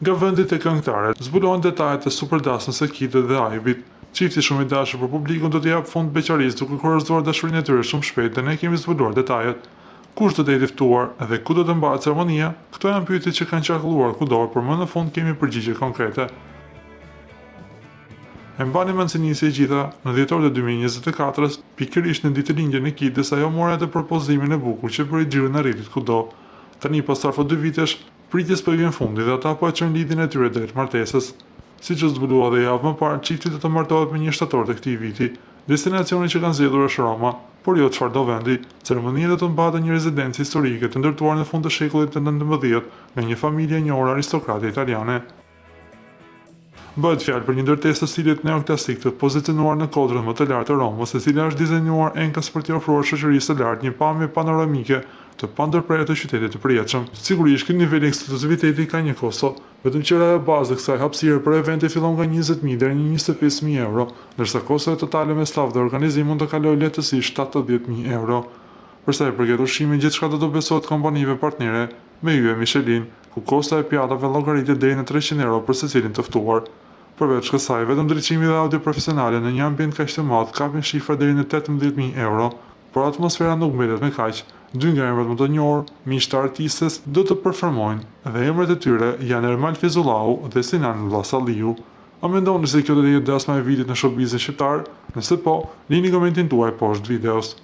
Nga vendit e këngëtare, zbulohen detajet e superdasmës së Kitit dhe Aibit. Çifti shumë i dashur për publikun do të jap fund beqarisë duke kurorzuar dashurinë e tyre shumë shpejt dhe ne kemi zbuluar detajet. Kush do të jetë i ftuar dhe ku do të mbahet ceremonia? Këto janë pyetjet që kanë qarkulluar kudo, por më në fund kemi përgjigje konkrete. E mbani mend se nisi e gjitha në dhjetor të 2024-s, pikërisht në ditë lindjen e Kitës, ajo mori atë propozimin e bukur që bëri xhirin e rritit kudo. Tani pas rreth 2 vitesh, pritjes po i vjen fundi dhe ata po e çojnë lidhjen e tyre drejt martesës. Siç u zbulua dhe javë më parë, çifti do të martohet me 1 shtator të këtij viti. Destinacioni që kanë zgjedhur është Roma, por jo çfarëdo vendi. Ceremonia do të mbahet në një rezidencë historike të ndërtuar në fund të shekullit të 19 nga një familje e njohur aristokrate italiane. Bëhet fjalë për një ndërtesë të stilit neoklasik të pozicionuar në kodrën më të lartë të Romës, e cila është dizajnuar enkas për t'i ofruar shoqërisë së lartë një pamje panoramike të pandërprerë të qytetit të përjetshëm. Sigurisht, ky nivel eksklusiviteti ka një kosto, vetëm qira e bazë e kësaj hapësire për evente fillon nga 20.000 deri në 25.000 euro, ndërsa kosto totale me staf dhe organizim mund të kalojë lehtësisht 70.000 euro. Për sa i përket ushqimit, gjithçka do të besohet kompanive partnere, me hyje Michelin, ku kosta e pjatave llogaritet deri në 300 euro për secilin të ftuar. Përveç kësaj, vetëm drejtimi dhe audio profesionale në një ambient kaq të madh kapin shifra deri në 18.000 euro, por atmosfera nuk mbetet me kaq. 2 nga emrat më të njohur, miq të artistes, do të performojnë dhe emrat e tyre janë Ermal Fezullau dhe Sinan Vllasalliu. A mendoni se kjo do të jetë dasma e vitit në showbizin shqiptar? Nëse po, lini komentin tuaj poshtë videos.